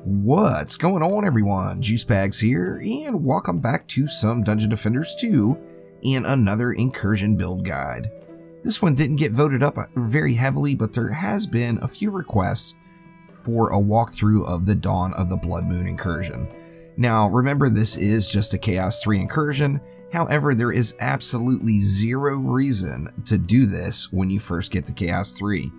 What's going on, everyone? Juicebags here, and welcome back to some Dungeon Defenders 2 and another incursion build guide. This one didn't get voted up very heavily, but there has been a few requests for a walkthrough of the Dawn of the Blood Moon Incursion. Now, remember, this is just a Chaos 3 incursion. However, there is absolutely zero reason to do this when you first get to Chaos 3.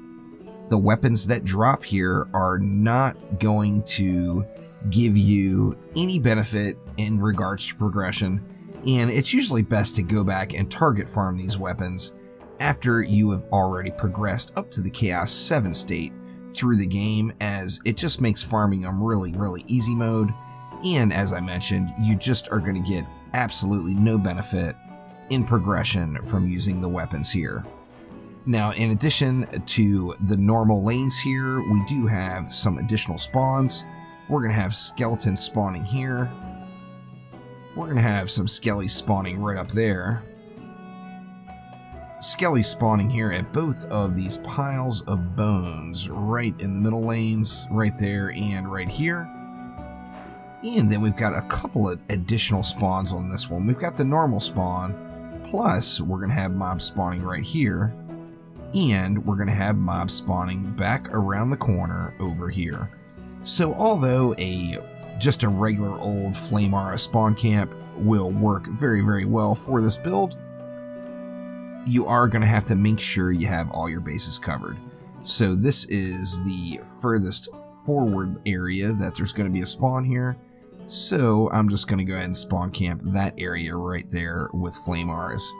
The weapons that drop here are not going to give you any benefit in regards to progression, and it's usually best to go back and target farm these weapons after you have already progressed up to the Chaos 7 state through the game, as it just makes farming them really easy mode, and as I mentioned, you just are going to get absolutely no benefit in progression from using the weapons here. Now, in addition to the normal lanes here, we do have some additional spawns. We're going to have skeletons spawning here. We're going to have some skellies spawning right up there. Skellies spawning here at both of these piles of bones, right in the middle lanes, right there and right here. And then we've got a couple of additional spawns on this one. We've got the normal spawn, plus we're going to have mobs spawning right here. And we're going to have mobs spawning back around the corner over here. So although just a regular old Flame Aura spawn camp will work very well for this build, you are going to have to make sure you have all your bases covered. So this is the furthest forward area that there's going to be a spawn here. So I'm just going to go ahead and spawn camp that area right there with Flame Auras.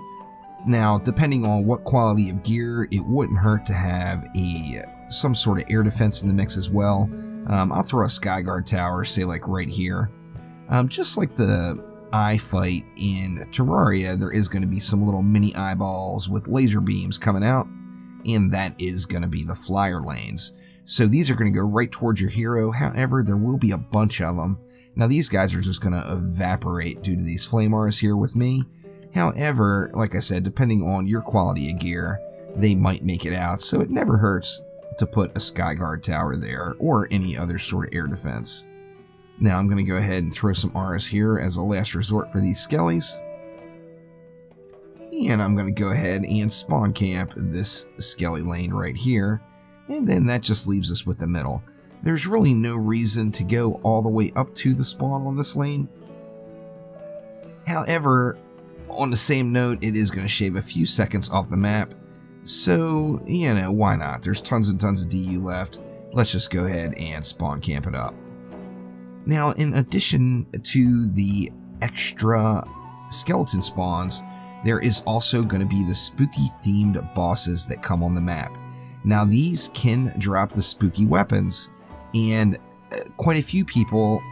Now, depending on what quality of gear, it wouldn't hurt to have some sort of air defense in the mix as well. I'll throw a Skyguard tower, say like right here. Just like the eye fight in Terraria, there is going to be some little mini eyeballs with laser beams coming out, and that is going to be the flyer lanes. So these are going to go right towards your hero. However, there will be a bunch of them. Now, these guys are just going to evaporate due to these flame auras here with me. However, like I said, depending on your quality of gear, they might make it out, so it never hurts to put a Skyguard tower there or any other sort of air defense. Now I'm going to go ahead and throw some auras here as a last resort for these skellies. And I'm going to go ahead and spawn camp this skelly lane right here, and then that just leaves us with the middle. There's really no reason to go all the way up to the spawn on this lane. However, on the same note, it is going to shave a few seconds off the map, so, you know, why not? There's tons and tons of DU left. Let's just go ahead and spawn camp it up. Now, in addition to the extra skeleton spawns, there is also going to be the spooky themed bosses that come on the map. Now, these can drop the spooky weapons, and quite a few people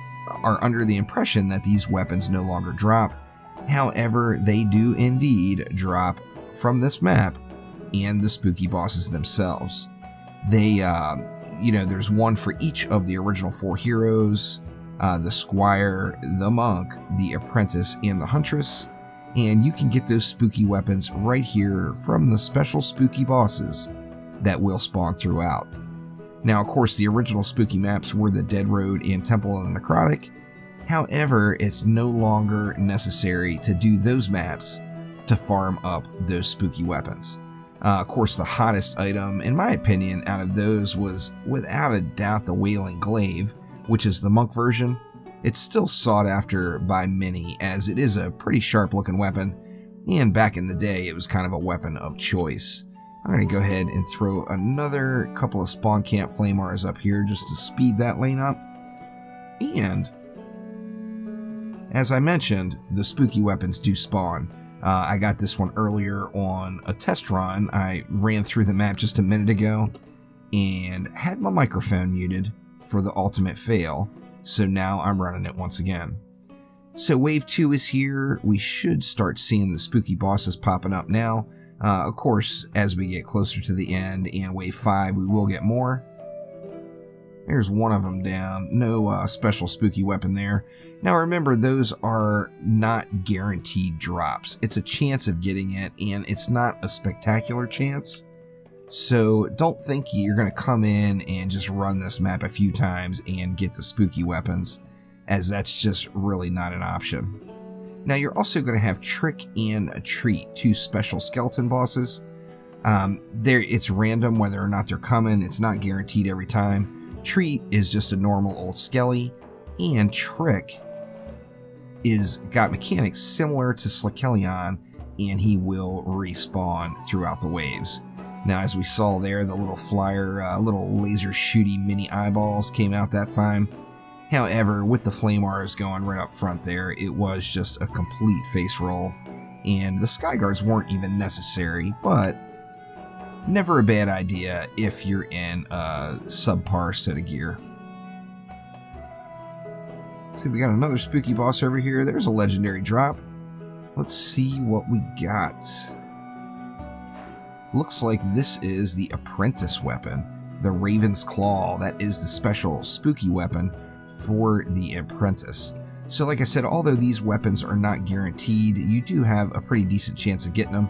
are under the impression that these weapons no longer drop. However, they do indeed drop from this map and the spooky bosses themselves. They, there's one for each of the original 4 heroes, the Squire, the Monk, the Apprentice, and the Huntress, and you can get those spooky weapons right here from the special spooky bosses that will spawn throughout. Now, of course, the original spooky maps were the Dead Road and Temple of the Necrotic. However, it's no longer necessary to do those maps to farm up those spooky weapons. Of course, the hottest item, in my opinion, out of those was without a doubt the Wailing Glaive, which is the monk version. It's still sought after by many, as it is a pretty sharp looking weapon, and back in the day it was kind of a weapon of choice. I'm going to go ahead and throw another couple of spawn camp flame auras up here just to speed that lane up. And as I mentioned, the spooky weapons do spawn. I got this one earlier on a test run. I ran through the map just a minute ago and had my microphone muted for the ultimate fail, so now I'm running it once again. So Wave 2 is here. We should start seeing the spooky bosses popping up now. Of course, as we get closer to the end and Wave 5, we will get more. There's one of them down. No special spooky weapon there. Now remember, those are not guaranteed drops. It's a chance of getting it, and it's not a spectacular chance. So don't think you're going to come in and just run this map a few times and get the spooky weapons, as that's just really not an option. Now you're also going to have Trick and Treat, 2 special skeleton bosses. It's random whether or not they're coming. It's not guaranteed every time. Treat is just a normal old skelly, and Trick is got mechanics similar to Slickelion, and he will respawn throughout the waves. Now, as we saw there, the little flyer, little laser shooty mini eyeballs came out that time. However, with the flame arrows going right up front there, it was just a complete face roll, and the sky guards weren't even necessary, but never a bad idea if you're in a subpar set of gear. See, we got another spooky boss over here. There's a legendary drop. Let's see what we got. Looks like this is the apprentice weapon, the Raven's Claw. That is the special spooky weapon for the apprentice. So like I said, although these weapons are not guaranteed, you do have a pretty decent chance of getting them.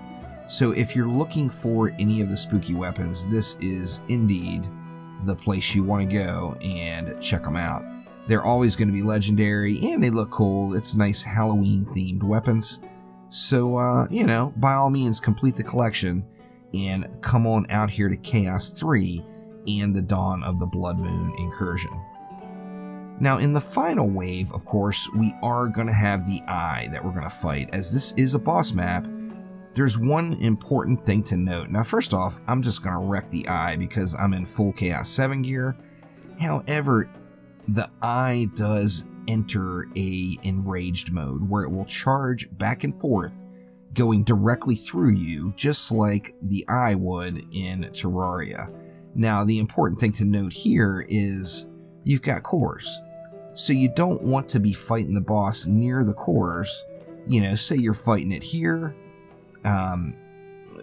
So if you're looking for any of the spooky weapons, this is indeed the place you want to go and check them out. They're always going to be legendary, and they look cool. It's nice Halloween-themed weapons. So, you know, by all means, complete the collection and come on out here to Chaos 3 and the dawn of the Blood Moon Incursion. Now, in the final wave, of course, we are going to have the Eye that we're going to fight. As this is a boss map, there's one important thing to note. Now, first off, I'm just going to wreck the Eye because I'm in full Chaos 7 gear. However, the Eye does enter a enraged mode where it will charge back and forth, going directly through you, just like the Eye would in Terraria. Now, the important thing to note here is you've got cores. So you don't want to be fighting the boss near the cores. You know, say you're fighting it here.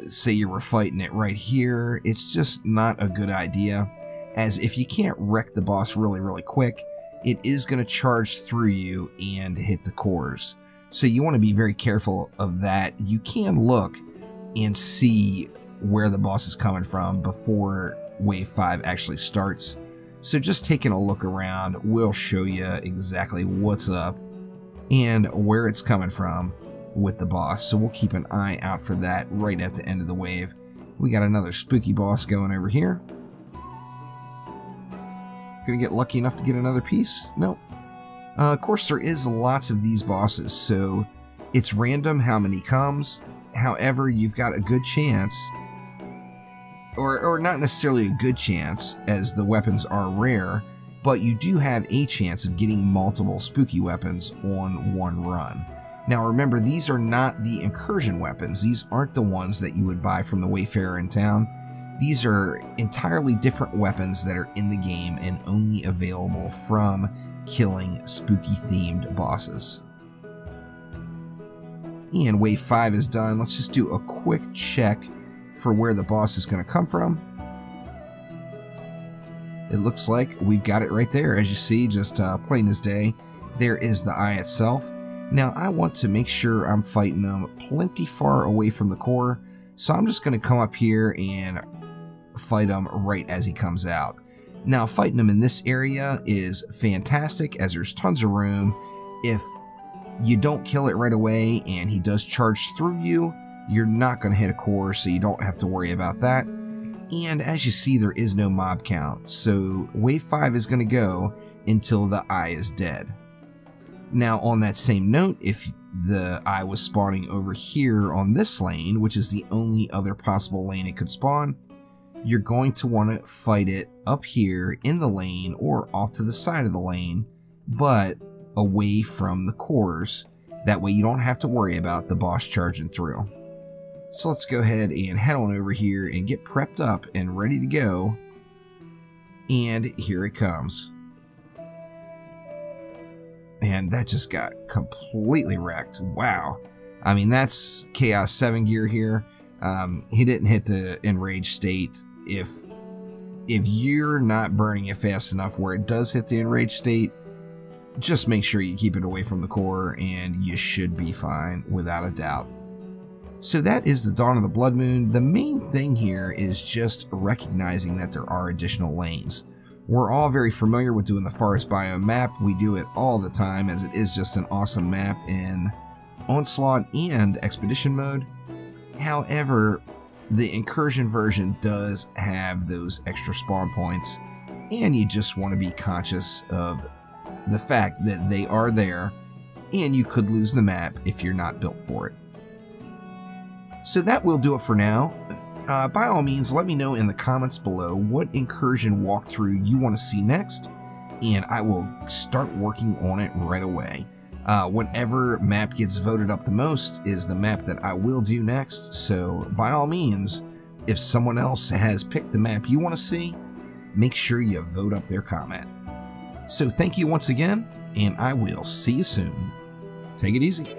Say you were fighting it right here. It's just not a good idea, as if you can't wreck the boss really, really quick, it is going to charge through you and hit the cores. So you want to be very careful of that. You can look and see where the boss is coming from before Wave 5 actually starts. So just taking a look around will show you exactly what's up and where it's coming from with the boss. So we'll keep an eye out for that right at the end of the wave. We got another spooky boss going over here. Gonna get lucky enough to get another piece? Nope. Of course, there is lots of these bosses, so it's random how many comes. However, you've got a good chance, or not necessarily a good chance, as the weapons are rare, but you do have a chance of getting multiple spooky weapons on one run. Now remember, these are not the incursion weapons. These aren't the ones that you would buy from the Wayfarer in town. These are entirely different weapons that are in the game and only available from killing spooky-themed bosses. And Wave 5 is done. Let's just do a quick check for where the boss is going to come from. It looks like we've got it right there. As you see, just plain as day, there is the eye itself. Now, I want to make sure I'm fighting them plenty far away from the core, so I'm just going to come up here and fight him right as he comes out. Now, fighting him in this area is fantastic, as there's tons of room. If you don't kill it right away and he does charge through you, you're not going to hit a core, so you don't have to worry about that. And as you see, there is no mob count, so Wave 5 is going to go until the eye is dead. Now, on that same note, if the eye was spawning over here on this lane, which is the only other possible lane it could spawn, you're going to want to fight it up here in the lane or off to the side of the lane, but away from the cores. That way you don't have to worry about the boss charging through. So let's go ahead and head on over here and get prepped up and ready to go. And here it comes. And that just got completely wrecked. Wow. I mean, that's Chaos 7 gear here. He didn't hit the enraged state. If you're not burning it fast enough where it does hit the enraged state, just make sure you keep it away from the core and you should be fine without a doubt. So that is the Dawn of the Blood Moon. The main thing here is just recognizing that there are additional lanes. We're all very familiar with doing the forest biome map. We do it all the time as it is just an awesome map in Onslaught and Expedition mode. However, the Incursion version does have those extra spawn points, and you just want to be conscious of the fact that they are there, and you could lose the map if you're not built for it. So that will do it for now. By all means, let me know in the comments below what Incursion walkthrough you want to see next, and I will start working on it right away. Whatever map gets voted up the most is the map that I will do next, so by all means, if someone else has picked the map you want to see, make sure you vote up their comment. So thank you once again, and I will see you soon. Take it easy.